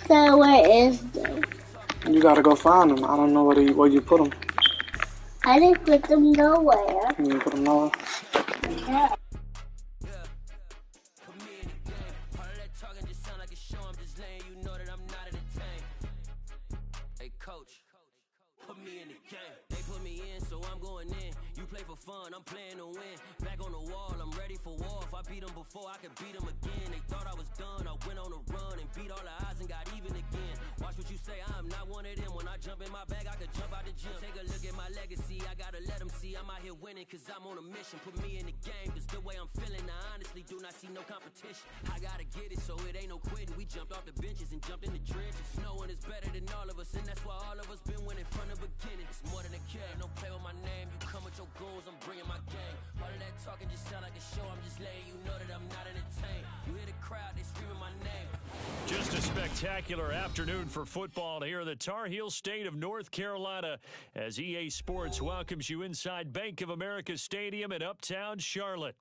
So where is them? You gotta go find them. I don't know where you put them. I didn't put them nowhere. You didn't put them nowhere. Yeah. Put me in the game. They put me in, so I'm going in. You play for fun, I'm playing to win. Back on the wall, I'm ready for war. If I beat them before, I could beat them again. They thought I was done, I went on a run and beat all the odds and got even again. Watch what you say, I'm not one of them. When I jump in my bag, I could jump out the gym. Take a look at my legacy, I gotta let them see I'm out here winning, cause I'm on a mission. Put me in the game, cause the way I'm feeling, I honestly do not see no competition. I gotta get it, so it ain't no quitting. We jumped off the benches and jumped in the trenches. No one is better than all of us, and that's why all of us been winning from the beginning. It's more than a care, don't play with my name. You come with your goons, I'm bringing my game. All of that talking just sound like a show. I'm just letting you know that I'm not entertained. You hear the crowd, they screaming my name. Just a spectacular afternoon for football here in the Tar Heel state of North Carolina as EA Sports welcomes you inside Bank of America Stadium in Uptown Charlotte.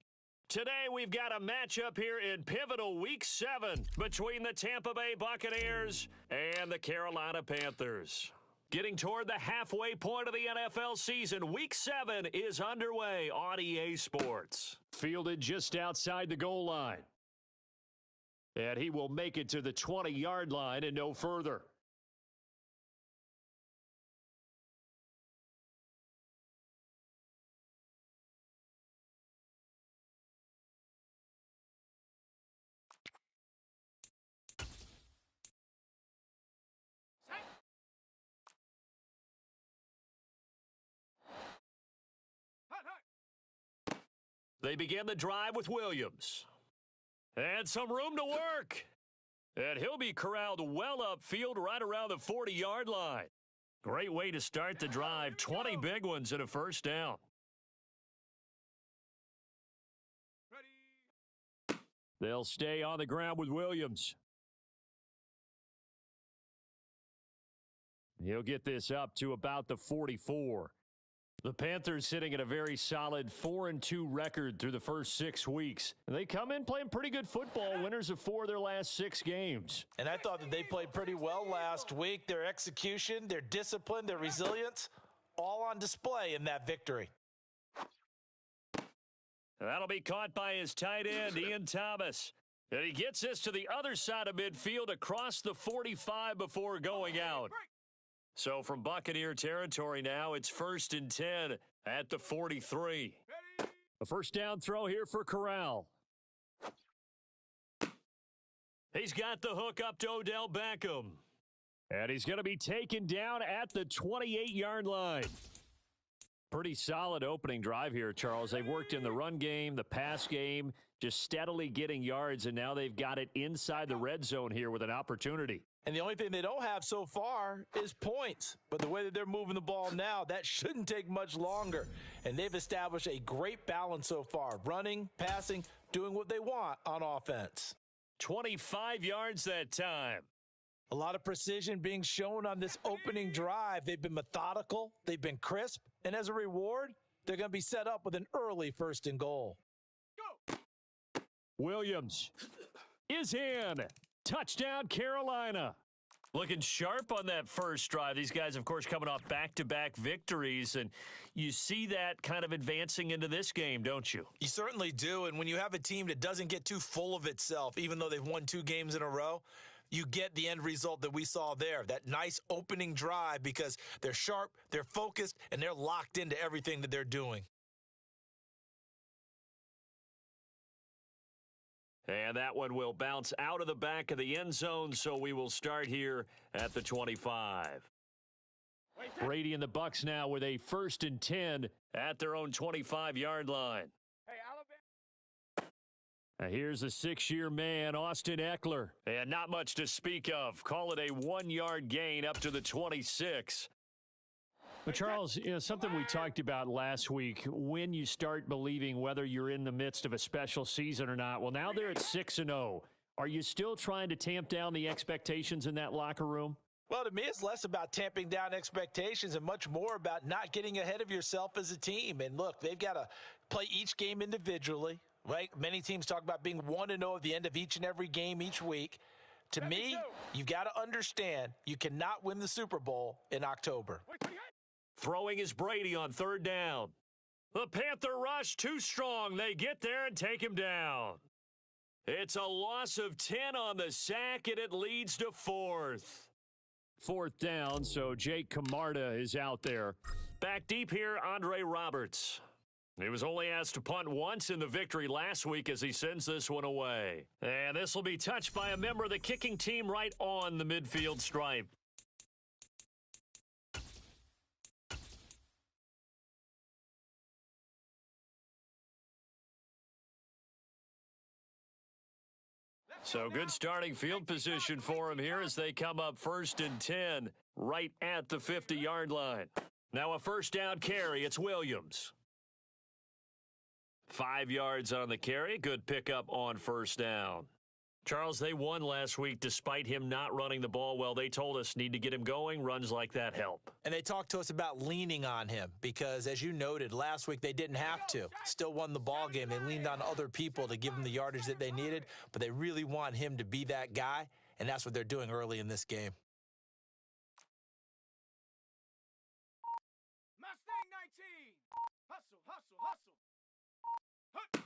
Today, we've got a matchup here in pivotal Week 7 between the Tampa Bay Buccaneers and the Carolina Panthers. Getting toward the halfway point of the NFL season, Week 7 is underway on EA Sports. Fielded just outside the goal line. And he will make it to the 20-yard line and no further. They begin the drive with Williams. And some room to work. And he'll be corralled well upfield right around the 40-yard line. Great way to start the drive. 20 big ones and a first down. They'll stay on the ground with Williams. He'll get this up to about the 44. The Panthers sitting at a very solid 4-2 record through the first 6 weeks. They come in playing pretty good football, winners of 4 of their last 6 games. And I thought that they played pretty well last week. Their execution, their discipline, their resilience, all on display in that victory. That'll be caught by his tight end, Ian Thomas. And he gets this to the other side of midfield across the 45 before going out. So from Buccaneer territory now, it's 1st and 10 at the 43. A first down throw here for Corral. He's got the hook up to Odell Beckham. And he's going to be taken down at the 28-yard line. Pretty solid opening drive here, Charles. They've worked in the run game, the pass game, just steadily getting yards, and now they've got it inside the red zone here with an opportunity. And the only thing they don't have so far is points. But the way that they're moving the ball now, that shouldn't take much longer. And they've established a great balance so far. Running, passing, doing what they want on offense. 25 yards that time. A lot of precision being shown on this opening drive. They've been methodical. They've been crisp. And as a reward, they're going to be set up with an early 1st and goal. Go! Williams is in. Touchdown, Carolina. Looking sharp on that first drive. These guys, of course, coming off back-to-back victories, and you see that kind of advancing into this game, don't you? You certainly do, and when you have a team that doesn't get too full of itself, even though they've won 2 games in a row, you get the end result that we saw there, that nice opening drive because they're sharp, they're focused, and they're locked into everything that they're doing. And that one will bounce out of the back of the end zone, so we will start here at the 25. Brady and the Bucs now with a 1st and 10 at their own 25-yard line. Hey, Alabama. Now here's a 6-year man, Austin Eckler. And not much to speak of. Call it a 1-yard gain up to the 26. But, Charles, something we talked about last week, when you start believing whether you're in the midst of a special season or not. Well, now they're at 6-0. Are you still trying to tamp down the expectations in that locker room? Well, to me, it's less about tamping down expectations and much more about not getting ahead of yourself as a team. And, look, they've got to play each game individually, right? Many teams talk about being 1-0 at the end of each and every game each week. To me, you've got to understand you cannot win the Super Bowl in October. Throwing is Brady on third down. The Panther rush too strong. They get there and take him down. It's a loss of 10 on the sack, and it leads to fourth. Fourth down, so Jake Camarda is out there. Back deep here, Andre Roberts. He was only asked to punt once in the victory last week as he sends this one away. And this will be touched by a member of the kicking team right on the midfield stripe. So good starting field position for him here as they come up 1st and 10 right at the 50-yard line. Now a first down carry. It's Williams. 5 yards on the carry. Good pickup on first down. Charles, they won last week despite him not running the ball well. They told us need to get him going. Runs like that help. And they talked to us about leaning on him because, as you noted, last week they didn't have to. Still won the ball game. They leaned on other people to give them the yardage that they needed, but they really want him to be that guy, and that's what they're doing early in this game. Mustang 19. Hustle, hustle, hustle.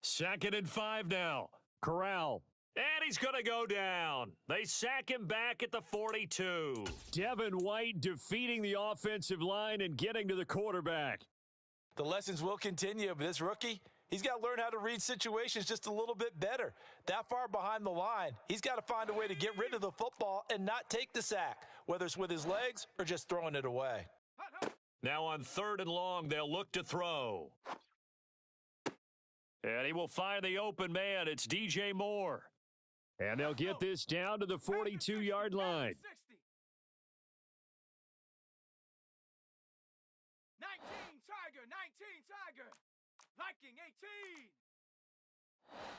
2nd and 5 now. Corral. And he's going to go down. They sack him back at the 42. Devin White defeating the offensive line and getting to the quarterback. The lessons will continue, but this rookie, he's got to learn how to read situations just a little bit better. That far behind the line, he's got to find a way to get rid of the football and not take the sack, whether it's with his legs or just throwing it away. Now on 3rd and long, they'll look to throw. And he will find the open man. It's DJ Moore. And they'll get this down to the 42-yard line. 19 Tiger, 19 Tiger. Viking 18.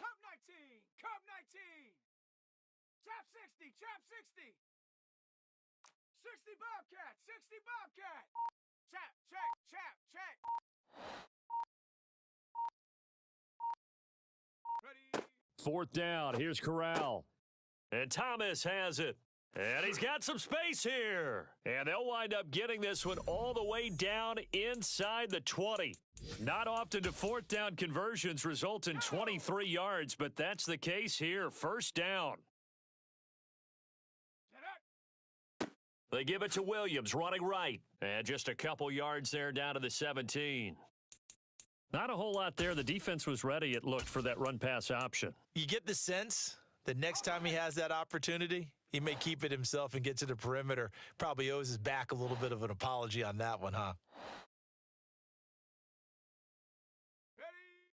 Cub 19, Cub 19. Chap 60, Chap 60. 60 Bobcat, 60 Bobcat. Chap, check, chap, check. Ready. 4th down. Here's Corral. And Thomas has it. And he's got some space here. And they'll wind up getting this one all the way down inside the 20. Not often do 4th down conversions result in 23 yards, but that's the case here. 1st down. They give it to Williams, running right. And just a couple yards there down to the 17. Not a whole lot there. The defense was ready, it looked, for that run-pass option. You get the sense that next time he has that opportunity, he may keep it himself and get to the perimeter. Probably owes his back a little bit of an apology on that one, huh?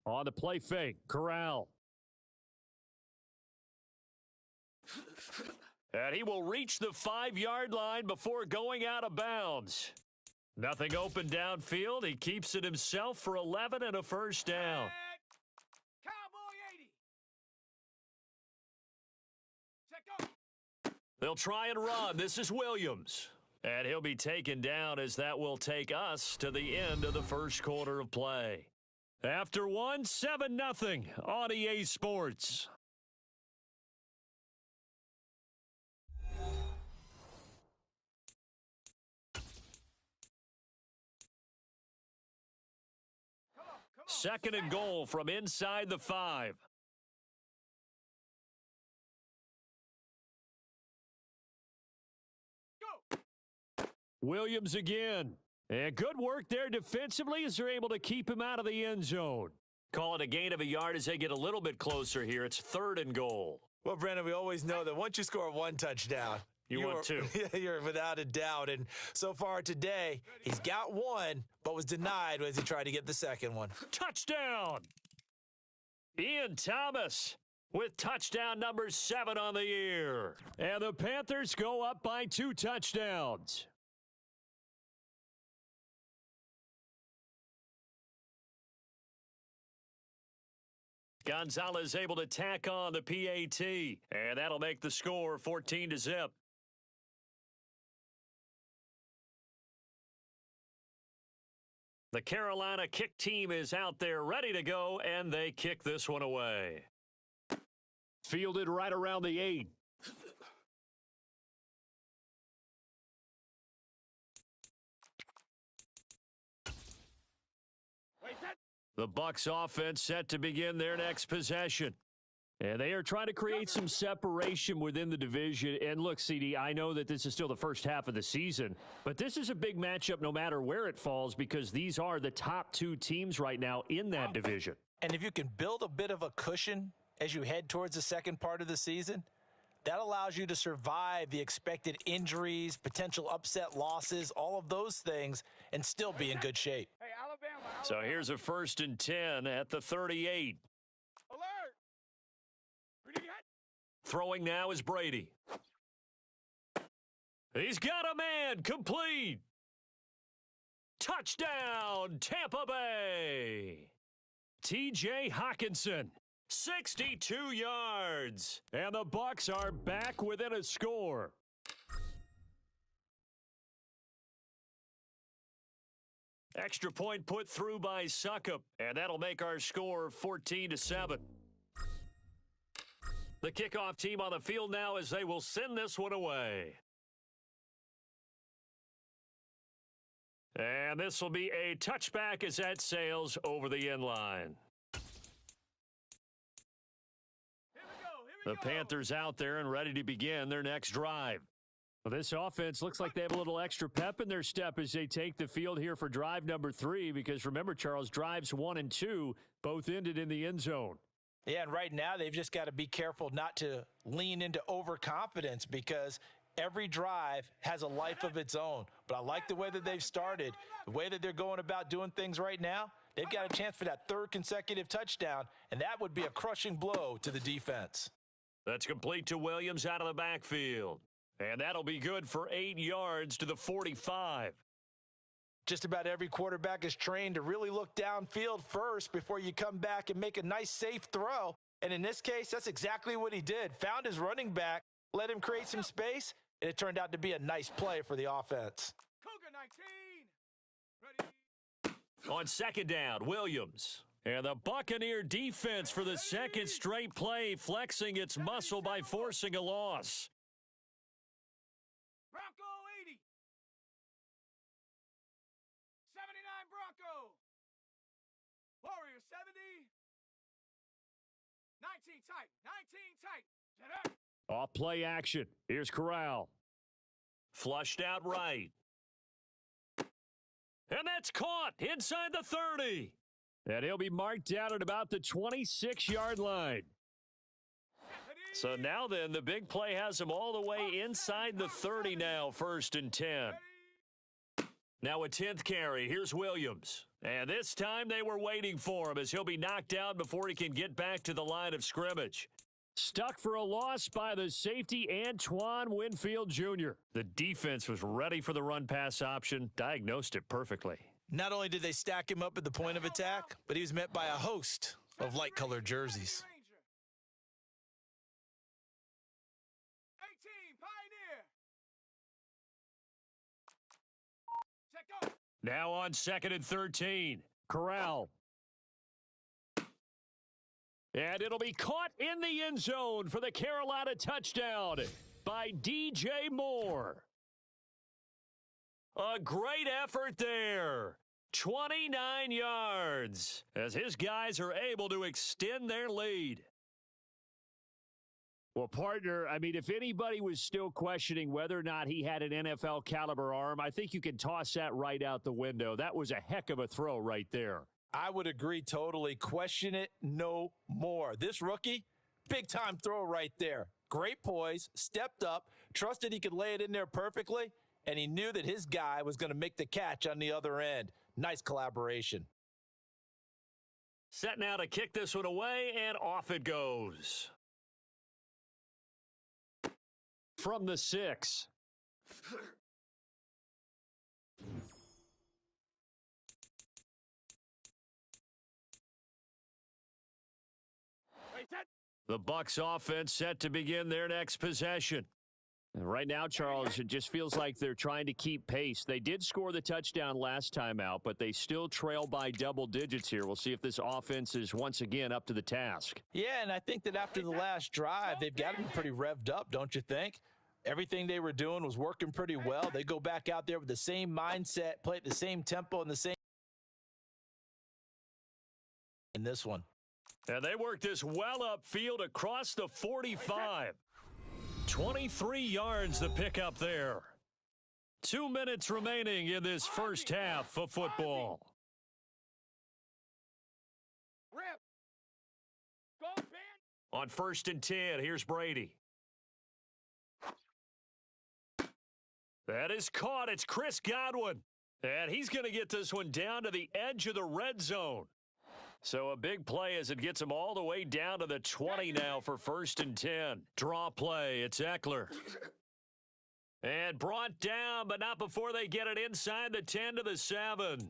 On the play fake, Corral. And he will reach the 5-yard line before going out of bounds. Nothing open downfield. He keeps it himself for 11 and a first down. Cowboy 80. Check up. They'll try and run. This is Williams. And he'll be taken down as that will take us to the end of the first quarter of play. After one, 7-0 on EA Sports. Second and goal from inside the 5. Go. Williams again. And good work there defensively as they're able to keep him out of the end zone. Call it a gain of a yard as they get a little bit closer here. It's 3rd and goal. Well, Brandon, we always know that once you score one touchdown, You want two. You're without a doubt. And so far today, he's got one, but was denied as he tried to get the second one. Touchdown! Ian Thomas with touchdown number 7 on the year. And the Panthers go up by 2 touchdowns. Gonzalez able to tack on the PAT, and that'll make the score 14-0. The Carolina kick team is out there ready to go, and they kick this one away. Fielded right around the 8. The Bucs offense set to begin their next possession. And they are trying to create some separation within the division. And look, CD, I know that this is still the first half of the season, but this is a big matchup no matter where it falls because these are the top two teams right now in that division. And if you can build a bit of a cushion as you head towards the second part of the season, that allows you to survive the expected injuries, potential upset losses, all of those things, and still be in good shape. Hey, Alabama. So here's a 1st and 10 at the 38. Alert. Ready, hit. Throwing now is Brady. He's got a man, complete. Touchdown, Tampa Bay. T.J. Hockenson, 62 yards. And the Bucs are back within a score. Extra point put through by Succop, and that'll make our score 14-7. The kickoff team on the field now as they will send this one away. And this will be a touchback as that sails over the end line. The Panthers out there and ready to begin their next drive. Well, this offense looks like they have a little extra pep in their step as they take the field here for drive number 3 because remember, Charles, drives 1 and 2 both ended in the end zone. Yeah, and right now they've just got to be careful not to lean into overconfidence because every drive has a life of its own. But I like the way that they've started, the way that they're going about doing things right now. They've got a chance for that 3rd consecutive touchdown, and that would be a crushing blow to the defense. That's complete to Williams out of the backfield. And that'll be good for 8 yards to the 45. Just about every quarterback is trained to really look downfield first before you come back and make a nice, safe throw. And in this case, that's exactly what he did. Found his running back, let him create some space, and it turned out to be a nice play for the offense. Cougar 19. Ready. On 2nd down, Williams. And the Buccaneer defense for the 2nd straight play, flexing its muscle by forcing a loss. Bronco 80. 79 Bronco. Warrior 70. 19 tight. 19 tight. Get up. Off play action. Here's Corral. Flushed out right. And that's caught inside the 30. And he'll be marked down at about the 26-yard line. So now then, the big play has him all the way inside the 30 now, 1st and 10. Now a 10th carry. Here's Williams. And this time they were waiting for him as he'll be knocked down before he can get back to the line of scrimmage. Stuck for a loss by the safety, Antoine Winfield Jr. The defense was ready for the run-pass option, diagnosed it perfectly. Not only did they stack him up at the point of attack, but he was met by a host of light-colored jerseys. 18 Pioneer. Check go. Now on 2nd and 13. Corral. And it'll be caught in the end zone for the Carolina touchdown by DJ Moore. A great effort there. 29 yards as his guys are able to extend their lead. Well, partner, I mean, if anybody was still questioning whether or not he had an NFL caliber arm, I think you can toss that right out the window. That was a heck of a throw right there. I would agree totally. Question it no more. This rookie, big-time throw right there. Great poise, stepped up, trusted he could lay it in there perfectly, and he knew that his guy was going to make the catch on the other end. Nice collaboration. Set now to kick this one away, and off it goes. From the 6. The Bucs offense set to begin their next possession. And right now, Charles, it just feels like they're trying to keep pace. They did score the touchdown last time out, but they still trail by double digits here. We'll see if this offense is once again up to the task. Yeah, and I think that after the last drive, they've got to be pretty revved up, don't you think? Everything they were doing was working pretty well. They go back out there with the same mindset, play at the same tempo and the same in this one. And they work this well upfield across the 45. 23 yards to pick up there. 2 minutes remaining in this first half of football. Rip. Go, Ben. On 1st and 10, here's Brady. That is caught. It's Chris Godwin. And he's going to get this one down to the edge of the red zone. So a big play as it gets him all the way down to the 20 now for 1st and 10. Draw play. It's Eckler. And brought down, but not before they get it inside the 10 to the 7.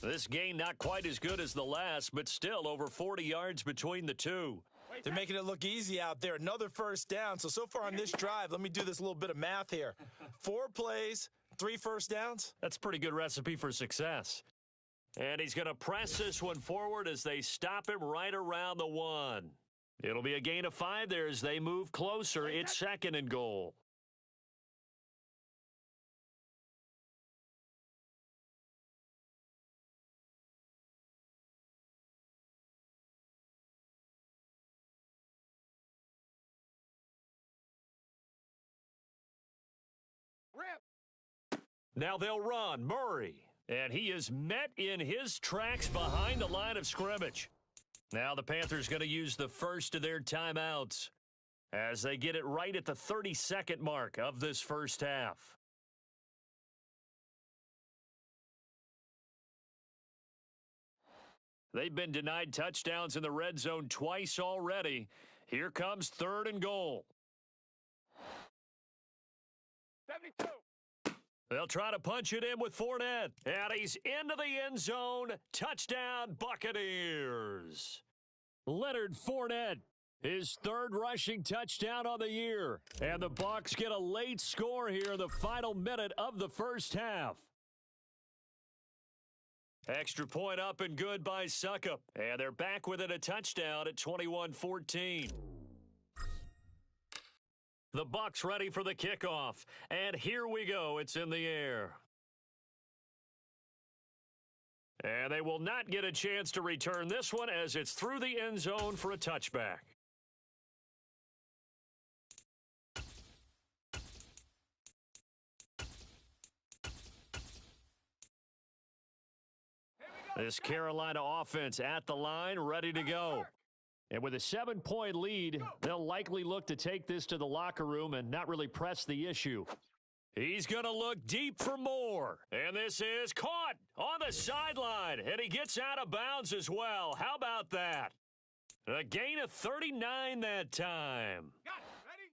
This gain not quite as good as the last, but still over 40 yards between the two. They're making it look easy out there. Another first down. So far on this drive, let me do this little bit of math here. 4 plays, 3 first downs. That's a pretty good recipe for success. And he's going to press this one forward as they stop him right around the 1. It'll be a gain of 5 there as they move closer. It's 2nd and goal. Rip. Now they'll run. Murray. And he is met in his tracks behind the line of scrimmage. Now the Panthers going to use the first of their timeouts as they get it right at the 32nd mark of this first half. They've been denied touchdowns in the red zone twice already. Here comes 3rd and goal. 72. They'll try to punch it in with Fournette. And he's into the end zone. Touchdown, Buccaneers. Leonard Fournette, his 3rd rushing touchdown on the year. And the Bucs get a late score here in the final minute of the first half. Extra point up and good by Succop. And they're back within a touchdown at 21-14. The Bucs ready for the kickoff. And here we go. It's in the air. And they will not get a chance to return this one as it's through the end zone for a touchback. This Carolina offense at the line, ready to go. And with a 7-point lead, they'll likely look to take this to the locker room and not really press the issue. He's going to look deep for more. And this is caught on the sideline. And he gets out of bounds as well. How about that? A gain of 39 that time. Got it. Ready?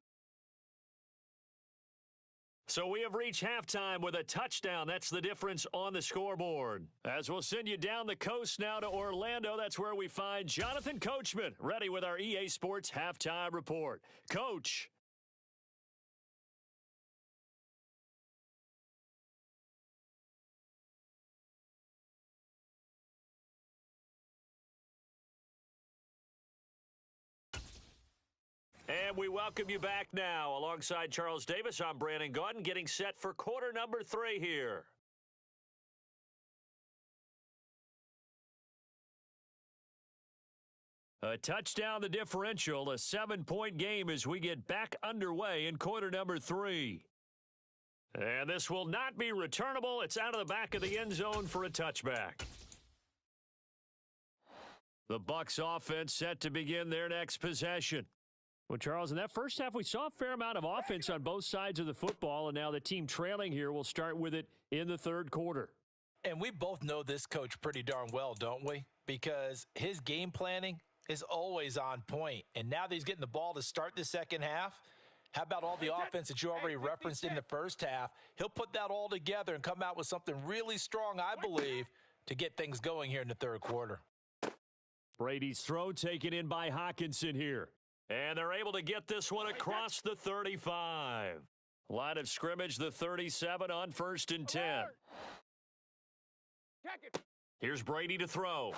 So we have reached halftime with a touchdown. That's the difference on the scoreboard. As we'll send you down the coast now to Orlando, that's where we find Jonathan Coachman, ready with our EA Sports Halftime Report. Coach. And we welcome you back now. Alongside Charles Davis, I'm Brandon Gaudin, getting set for quarter number 3 here. A touchdown the differential, a 7-point game as we get back underway in quarter number 3. And this will not be returnable. It's out of the back of the end zone for a touchback. The Bucs offense set to begin their next possession. Well, Charles, in that first half, we saw a fair amount of offense on both sides of the football, and now the team trailing here will start with it in the 3rd quarter. And we both know this coach pretty darn well, don't we? Because his game planning is always on point. And now that he's getting the ball to start the second half, how about all the offense that you already referenced in the first half? He'll put that all together and come out with something really strong, I believe, to get things going here in the 3rd quarter. Brady's throw taken in by Hockenson here. And they're able to get this one across the 35. Line of scrimmage, the 37 on 1st and 10. Here's Brady to throw.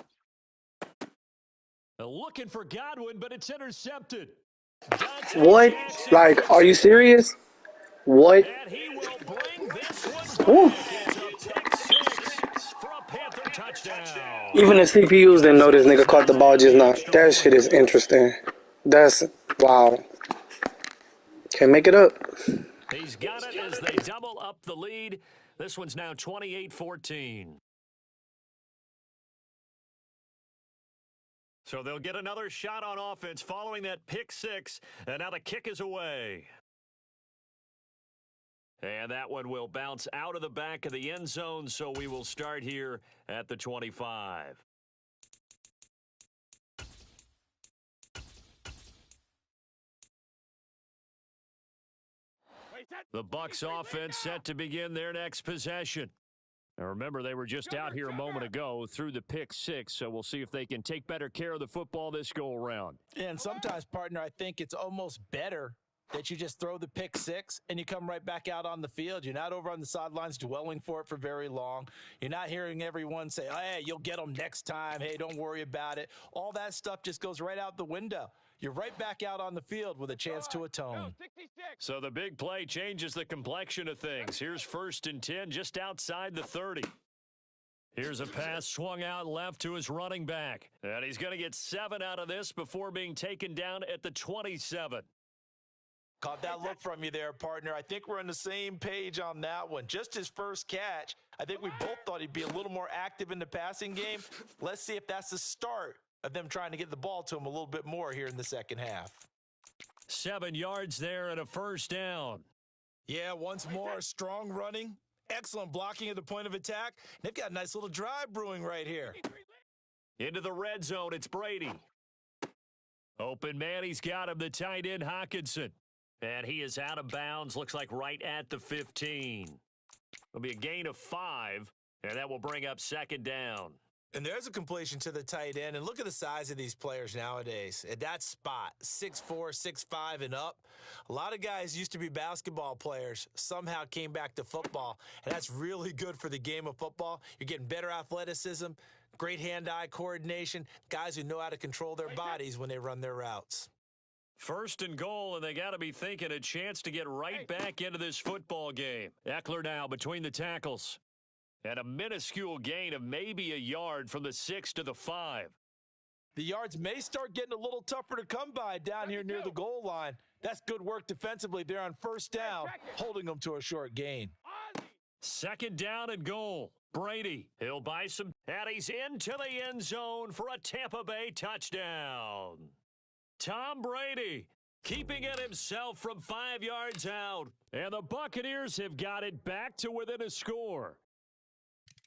Looking for Godwin, but it's intercepted. Dante What? Jackson. Like, are you serious? What? And he will bring this one back. It's a pick 6 for a Panther touchdown. Even the CPUs didn't know this nigga caught the ball just now. That shit is interesting. That's wow. Can't make it up. He's got it as they double up the lead. This one's now 28-14. So they'll get another shot on offense following that pick six, and now the kick is away. And that one will bounce out of the back of the end zone, so we will start here at the 25. The Bucs offense set to begin their next possession. Now remember, they were just out here a moment ago through the pick six, so we'll see if they can take better care of the football this go-around. And sometimes, partner, I think it's almost better that you just throw the pick six and you come right back out on the field. You're not over on the sidelines dwelling for it for very long. You're not hearing everyone say, oh, hey, you'll get them next time. Hey, don't worry about it. All that stuff just goes right out the window. You're right back out on the field with a chance to atone. So the big play changes the complexion of things. Here's 1st and 10 just outside the 30. Here's a pass swung out left to his running back. And he's going to get 7 out of this before being taken down at the 27. Caught that look from you there, partner. I think we're on the same page on that one. Just his first catch. I think we both thought he'd be a little more active in the passing game. Let's see if that's the start of them trying to get the ball to him a little bit more here in the second half. 7 yards there and a 1st down. Yeah, once more, strong running, excellent blocking at the point of attack. They've got a nice little drive brewing right here. Into the red zone, it's Brady. Open man, he's got him, the tight end Hockenson. And he is out of bounds, looks like right at the 15. It'll be a gain of 5, and that will bring up 2nd down. And there's a completion to the tight end. And look at the size of these players nowadays. At that spot, 6'4", 6'5", and up. A lot of guys used to be basketball players, somehow came back to football. And that's really good for the game of football. You're getting better athleticism, great hand-eye coordination, guys who know how to control their bodies when they run their routes. 1st and goal, and they got to be thinking a chance to get right back into this football game. Eckler now between the tackles. And a minuscule gain of maybe a yard from the 6 to the 5. The yards may start getting a little tougher to come by down here near the goal line. That's good work defensively there on 1st down, holding them to a short gain. 2nd down and goal. Brady, he'll buy some, and he's into the end zone for a Tampa Bay touchdown. Tom Brady keeping it himself from 5 yards out. And the Buccaneers have got it back to within a score.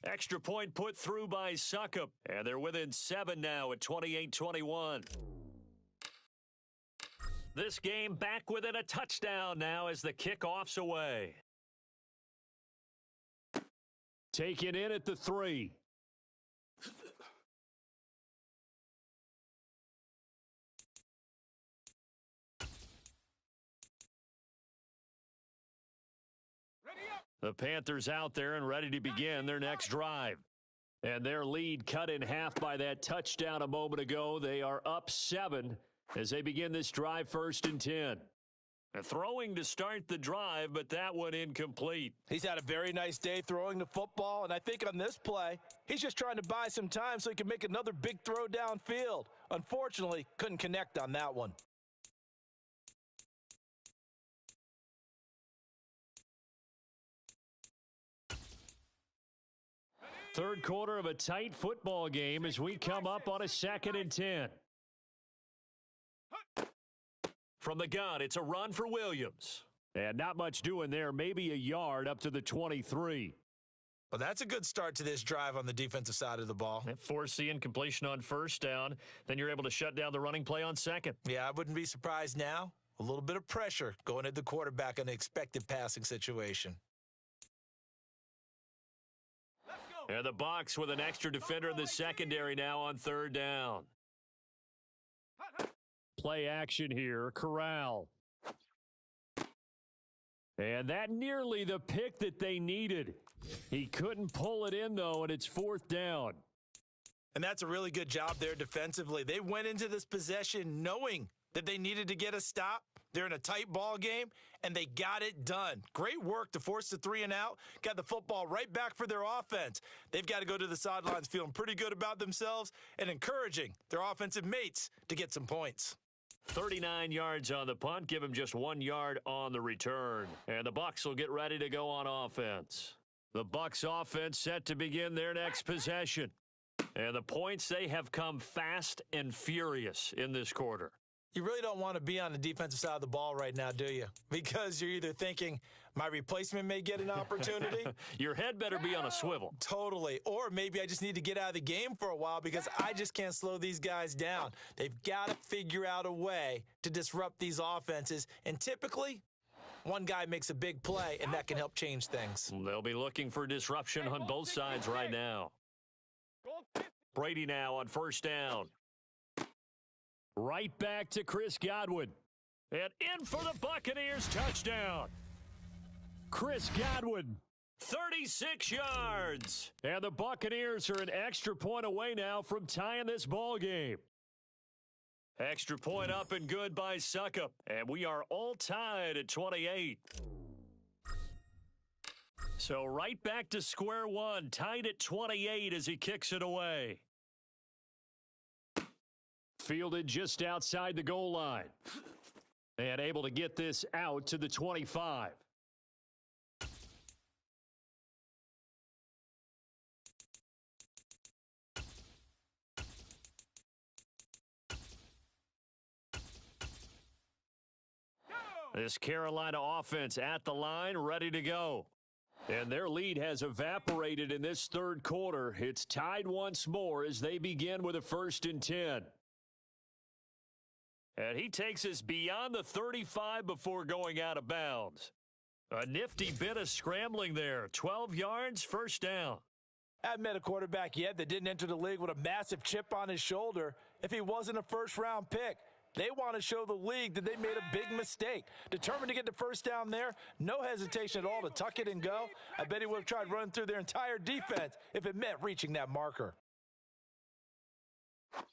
Extra point put through by Succop. And they're within 7 now at 28-21. This game back within a touchdown now as the kickoff's away. Taken in at the 3. The Panthers out there and ready to begin their next drive. And their lead cut in half by that touchdown a moment ago. They are up 7 as they begin this drive 1st and 10. Throwing to start the drive, but that one incomplete. He's had a very nice day throwing the football, and I think on this play, he's just trying to buy some time so he can make another big throw downfield. Unfortunately, couldn't connect on that one. Third quarter of a tight football game as we come up on a 2nd and 10. From the gun, it's a run for Williams. And not much doing there, maybe a yard up to the 23. Well, that's a good start to this drive on the defensive side of the ball. And force the incompletion on 1st down. Then you're able to shut down the running play on 2nd. Yeah, I wouldn't be surprised now. A little bit of pressure going at the quarterback in an expected passing situation. And the Bucs with an extra defender in the secondary now on 3rd down. Play action here, Corral. And that nearly the pick that they needed. He couldn't pull it in, though, and it's 4th down. And that's a really good job there defensively. They went into this possession knowing that they needed to get a stop. They're in a tight ball game, and they got it done. Great work to force the 3 and out. Got the football right back for their offense. They've got to go to the sidelines feeling pretty good about themselves and encouraging their offensive mates to get some points. 39 yards on the punt, give him just 1 yard on the return. And the Bucs will get ready to go on offense. The Bucs offense set to begin their next possession. And the points, they have come fast and furious in this quarter. You really don't want to be on the defensive side of the ball right now, do you? Because you're either thinking, my replacement may get an opportunity. Your head better be on a swivel. Totally. Or maybe I just need to get out of the game for a while because I just can't slow these guys down. They've got to figure out a way to disrupt these offenses. And typically, one guy makes a big play, and that can help change things. They'll be looking for disruption on both sides right now. Brady now on first down. Right back to Chris Godwin. And in for the Buccaneers touchdown. Chris Godwin, 36 yards. And the Buccaneers are an extra point away now from tying this ball game. Extra point up and good by Succop. And we are all tied at 28. So right back to square one, tied at 28 as he kicks it away. Fielded just outside the goal line. And able to get this out to the 25. This Carolina offense at the line, ready to go. And their lead has evaporated in this third quarter. It's tied once more as they begin with a 1st and 10. And he takes us beyond the 35 before going out of bounds. A nifty bit of scrambling there. 12 yards, first down. I haven't met a quarterback yet that didn't enter the league with a massive chip on his shoulder if he wasn't a first-round pick. They want to show the league that they made a big mistake. Determined to get the first down there, no hesitation at all to tuck it and go. I bet he would have tried running through their entire defense if it meant reaching that marker.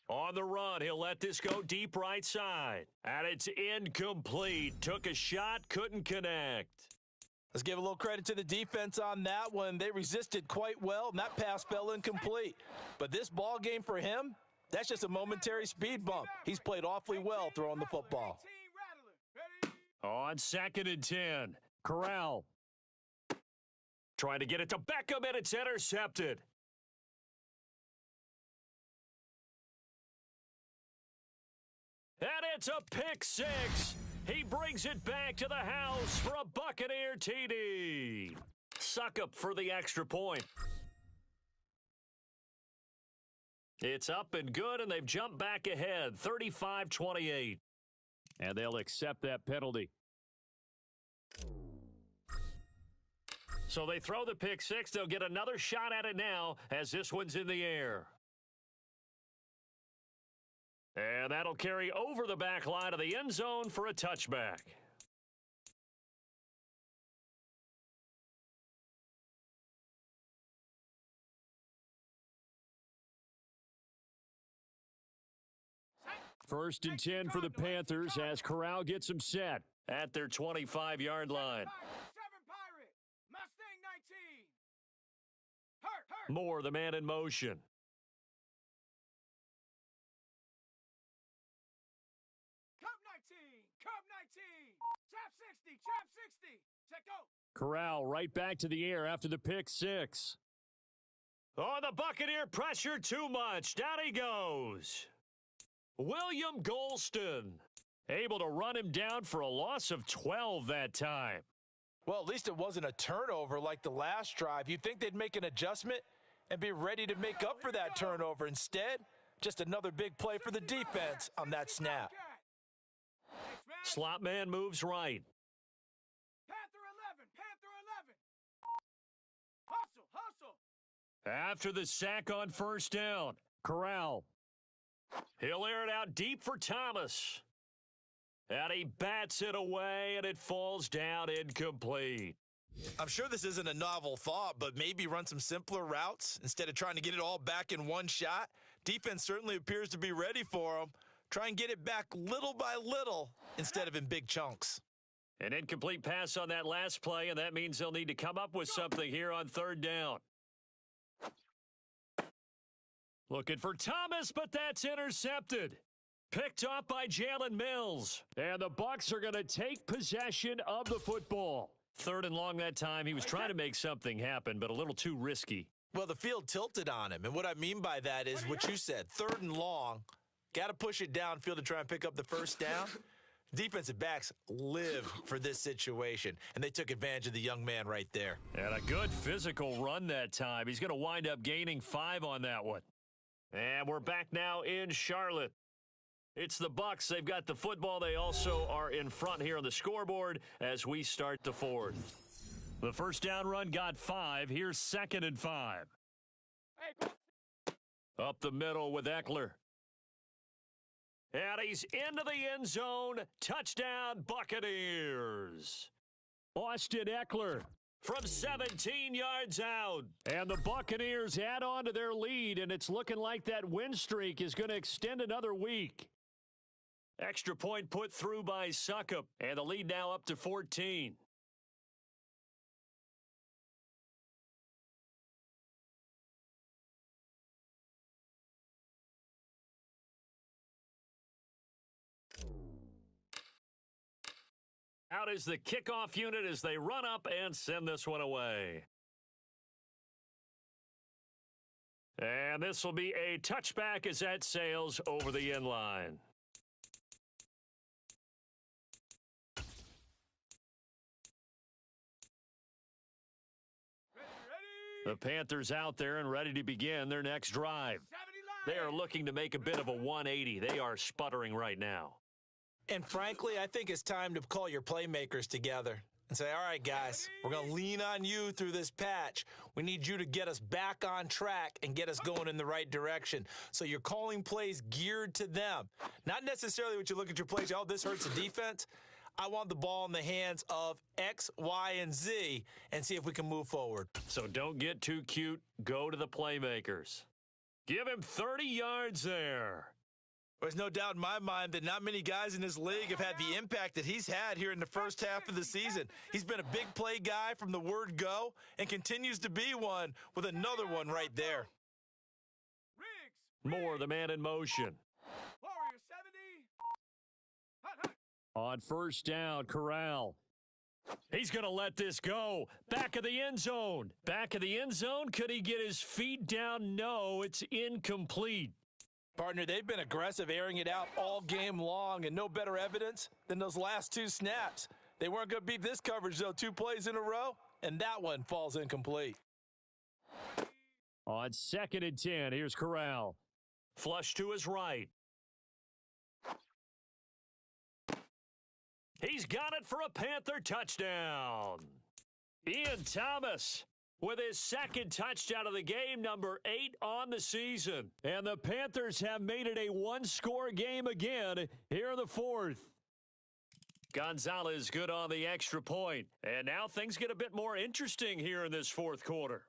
On the run, he'll let this go deep right side. And it's incomplete. Took a shot, couldn't connect. Let's give a little credit to the defense on that one. They resisted quite well, and that pass fell incomplete. But this ball game for him, that's just a momentary speed bump. He's played awfully well throwing the football. On 2nd and 10, Corral. Trying to get it to Beckham, and it's intercepted. And it's a pick six. He brings it back to the house for a Buccaneer TD. Succop for the extra point. It's up and good, and they've jumped back ahead, 35-28. And they'll accept that penalty. So they throw the pick six. They'll get another shot at it now as this one's in the air. And that'll carry over the back line of the end zone for a touchback. First and 10 for the Panthers as Corral gets them set at their 25-yard line. Moore, the man in motion. Trap 60. Check out. Corral right back to the air after the pick six. Oh, the Buccaneer pressure too much. Down he goes. William Golston able to run him down for a loss of 12 that time. Well, at least it wasn't a turnover like the last drive. You'd think they'd make an adjustment and be ready to make up for that turnover. Instead, just another big play for the defense on that snap. Slot man moves right. Panther 11. Hustle. After the sack on first down, Corral. He'll air it out deep for Thomas. And he bats it away, and it falls down incomplete. I'm sure this isn't a novel thought, but maybe run some simpler routes instead of trying to get it all back in one shot. Defense certainly appears to be ready for him. Try and get it back little by little instead of in big chunks. An incomplete pass on that last play, and that means they'll need to come up with something here on third down. Looking for Thomas, but that's intercepted. Picked off by Jalen Mills. And the Bucs are going to take possession of the football. Third and long that time. He was trying to make something happen, but a little too risky. Well, the field tilted on him, and what I mean by that is what you said. Third and long, got to push it downfield to try and pick up the first down. Defensive backs live for this situation, and they took advantage of the young man right there. And a good physical run that time. He's going to wind up gaining 5 on that one. And we're back now in Charlotte. It's the Bucs. They've got the football. They also are in front here on the scoreboard as we start the fourth. The first down run got 5. Here's 2nd and 5. Up the middle with Eckler. And he's into the end zone. Touchdown, Buccaneers. Austin Eckler from 17 yards out. And the Buccaneers add on to their lead, and it's looking like that win streak is going to extend another week. Extra point put through by Succop, and the lead now up to 14. Out is the kickoff unit as they run up and send this one away. And this will be a touchback as that sails over the end line. The Panthers out there and ready to begin their next drive. They are looking to make a bit of a 180. They are sputtering right now. And frankly, I think it's time to call your playmakers together and say, all right, guys, we're going to lean on you through this patch. We need you to get us back on track and get us going in the right direction. So you're calling plays geared to them. Not necessarily what you look at your plays, oh, this hurts the defense. I want the ball in the hands of X, Y, and Z and see if we can move forward. So don't get too cute. Go to the playmakers. Give him 30 yards there. There's no doubt in my mind that not many guys in this league have had the impact that he's had here in the first half of the season. He's been a big play guy from the word go and continues to be one with another one right there. Moore, the man in motion. Warrior 70. Hut, hut. On first down, Corral. He's going to let this go. Back of the end zone. Back of the end zone. Could he get his feet down? No, it's incomplete. Partner, they've been aggressive, airing it out all game long, and no better evidence than those last 2 snaps. They weren't going to beat this coverage, though, 2 plays in a row, and that one falls incomplete. On 2nd and 10, here's Corral. Flush to his right. He's got it for a Panther touchdown. Ian Thomas with his 2nd touchdown of the game, number 8 on the season. And the Panthers have made it a 1-score game again here in the 4th. Gonzalez good on the extra point. And now things get a bit more interesting here in this 4th quarter.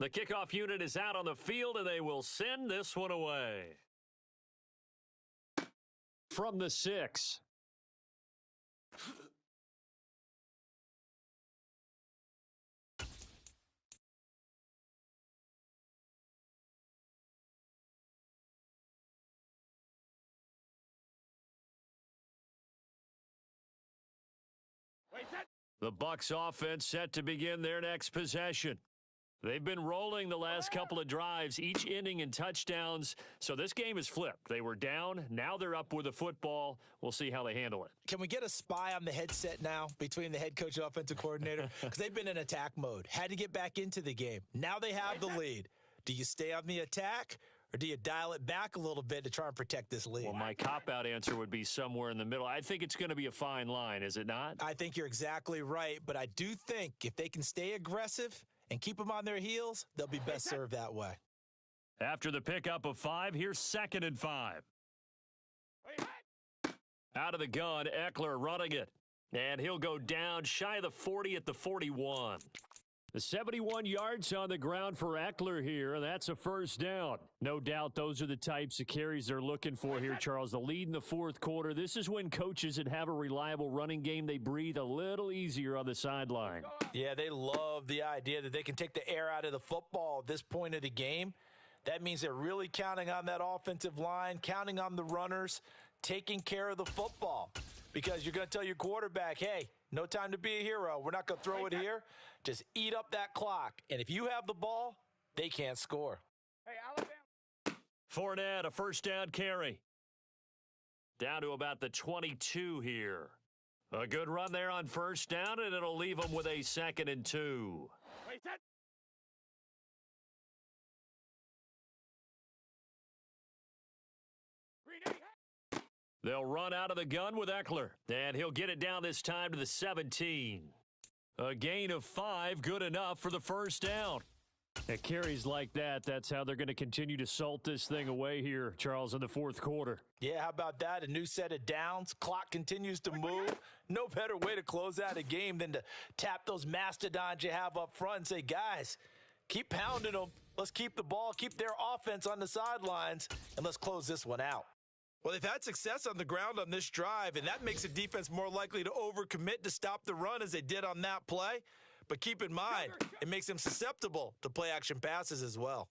The kickoff unit is out on the field, and they will send this one away. From the 6. The Bucs offense set to begin their next possession. They've been rolling the last couple of drives, each inning in touchdowns, so this game is flipped. They were down, now they're up with the football. We'll see how they handle it. Can we get a spy on the headset now between the head coach and offensive coordinator? Because they've been in attack mode, had to get back into the game. Now they have the lead. Do you stay on the attack, or do you dial it back a little bit to try and protect this lead? Well, my cop-out answer would be somewhere in the middle. I think it's going to be a fine line, is it not? I think you're exactly right, but I do think if they can stay aggressive and keep them on their heels, they'll be best served that way. After the pickup of 5, here's 2nd and 5. Out of the gun, Eckler running it. And he'll go down shy of the 40 at the 41. The 71 yards on the ground for Eckler here, and that's a first down. No doubt those are the types of carries they're looking for here, Charles. The lead in the fourth quarter. This is when coaches that have a reliable running game, they breathe a little easier on the sideline. Yeah, they love the idea that they can take the air out of the football at this point of the game. That means they're really counting on that offensive line, counting on the runners, taking care of the football. Because you're going to tell your quarterback, hey, no time to be a hero. We're not going to throw it here. Just eat up that clock. And if you have the ball, they can't score. Hey, Alabama. Fournette, a first down carry. Down to about the 22 here. A good run there on first down, and it'll leave them with a 2nd and 2. Wait, set. Green, hey. They'll run out of the gun with Eckler, and he'll get it down this time to the 17. A gain of 5, good enough for the first down. At carries like that, that's how they're going to continue to salt this thing away here, Charles, in the fourth quarter. Yeah, how about that? A new set of downs. Clock continues to move. No better way to close out a game than to tap those mastodons you have up front and say, guys, keep pounding them. Let's keep the ball, keep their offense on the sidelines, and let's close this one out. Well, they've had success on the ground on this drive, and that makes the defense more likely to overcommit to stop the run as they did on that play. But keep in mind, it makes them susceptible to play-action passes as well.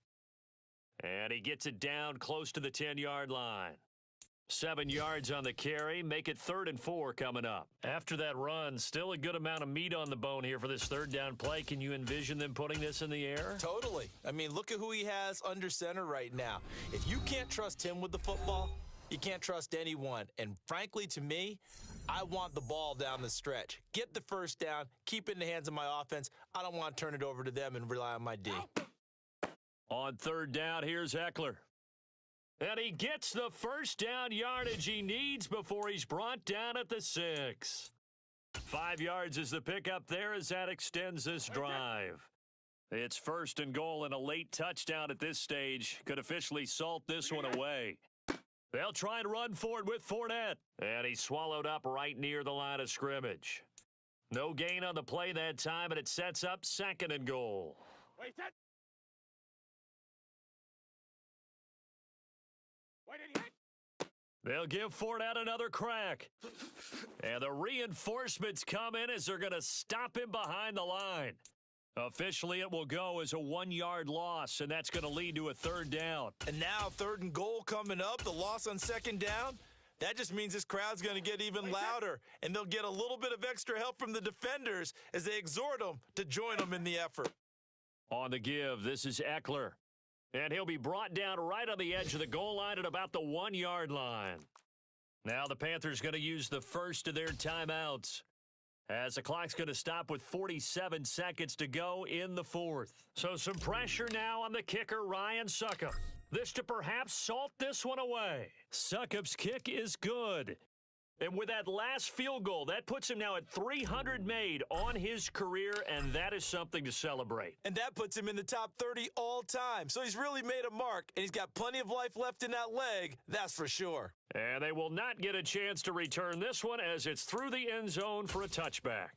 And he gets it down close to the 10-yard line. 7 yards on the carry, make it 3rd and 4 coming up. After that run, still a good amount of meat on the bone here for this third down play. Can you envision them putting this in the air? Totally. I mean, look at who he has under center right now. If you can't trust him with the football, you can't trust anyone. And frankly, to me, I want the ball down the stretch. Get the first down, keep it in the hands of my offense. I don't want to turn it over to them and rely on my D. On third down, here's Eckler. And he gets the first down yardage he needs before he's brought down at the 6. 5 yards is the pickup there as that extends this drive. It's 1st and goal, and a late touchdown at this stage could officially salt this one away. They'll try and run forward with Fournette. And he's swallowed up right near the line of scrimmage. No gain on the play that time, and it sets up 2nd and goal. Wait, set. Wait, any hit. They'll give Fournette another crack. And the reinforcements come in as they're going to stop him behind the line. Officially, it will go as a 1-yard loss, and that's going to lead to a 3rd down. And now 3rd and goal coming up, the loss on 2nd down. That just means this crowd's going to get even louder, and they'll get a little bit of extra help from the defenders as they exhort them to join them in the effort. On the give, this is Eckler. And he'll be brought down right on the edge of the goal line at about the 1-yard line. Now the Panthers going to use the first of their timeouts, as the clock's going to stop with 47 seconds to go in the fourth. So some pressure now on the kicker, Ryan Succop. This to perhaps salt this one away. Succop's kick is good. And with that last field goal, that puts him now at 300 made on his career, and that is something to celebrate. And that puts him in the top 30 all time. So he's really made a mark, and he's got plenty of life left in that leg, that's for sure. And they will not get a chance to return this one as it's through the end zone for a touchback.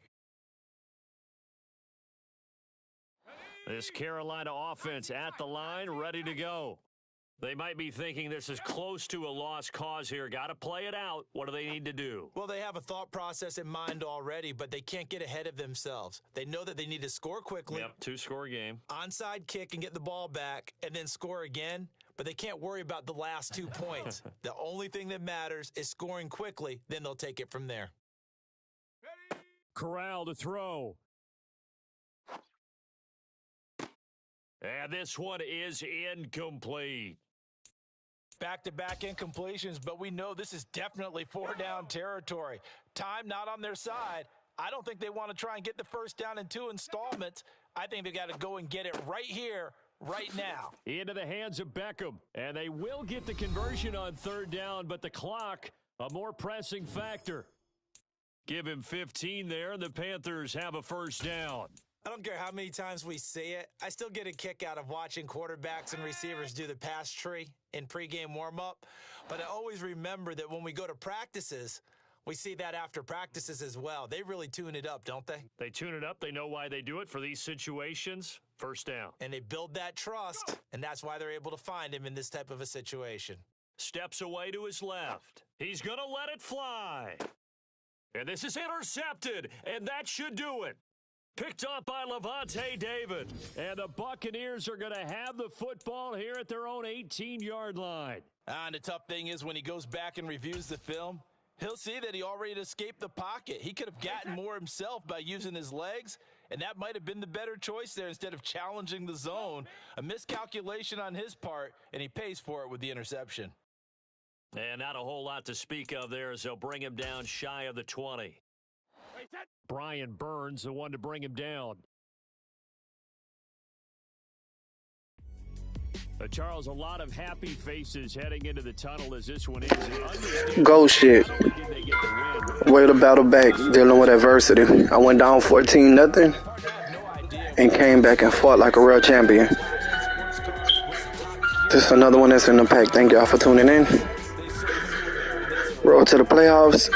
This Carolina offense at the line, ready to go. They might be thinking this is close to a lost cause here. Got to play it out. What do they need to do? Well, they have a thought process in mind already, but they can't get ahead of themselves. They know that they need to score quickly. Yep, 2-score game. Onside kick and get the ball back and then score again. But they can't worry about the last 2 points. The only thing that matters is scoring quickly. Then they'll take it from there. Ready. Corral to throw. And this one is incomplete. Back-to-back incompletions, but we know this is definitely 4-down territory. Time not on their side. I don't think they want to try and get the first down in 2 installments. I think they got to go and get it right here, right now. Into the hands of Beckham. And they will get the conversion on 3rd down, but the clock, a more pressing factor. Give him 15 there, and the Panthers have a first down. I don't care how many times we say it. I still get a kick out of watching quarterbacks and receivers do the pass tree in pregame warm-up. But I always remember that when we go to practices, We see that after practices as well. They really tune it up, don't they? They tune it up. They know why they do it for these situations. First down. And they build that trust, and that's why they're able to find him in this type of a situation. Steps away to his left. He's going to let it fly. And this is intercepted, and that should do it. Picked up by Lavonte David. And the Buccaneers are going to have the football here at their own 18-yard line. And the tough thing is when he goes back and reviews the film, he'll see that he already escaped the pocket. He could have gotten more himself by using his legs, and that might have been the better choice there instead of challenging the zone. A miscalculation on his part, and he pays for it with the interception. And not a whole lot to speak of there as they'll bring him down shy of the 20. Brian Burns, the one to bring him down. Charles, a lot of happy faces heading into the tunnel as this one is. Go shit. Way to battle back, dealing with adversity. I went down 14-0 and came back and fought like a real champion. Just another one that's in the pack. Thank y'all for tuning in. Road to the playoffs,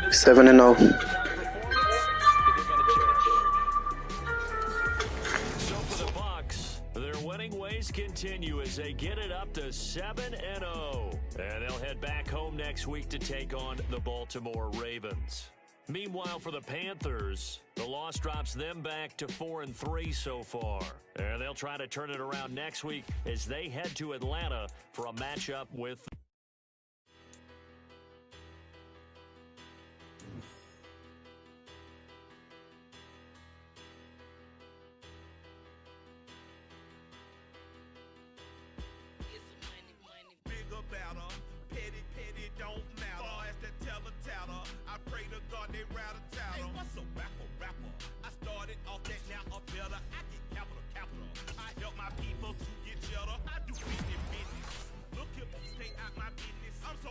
7-0. Continue as they get it up to 7-0. And they'll head back home next week to take on the Baltimore Ravens. Meanwhile, for the Panthers, the loss drops them back to 4-3 so far. And they'll try to turn it around next week as they head to Atlanta for a matchup with I'm so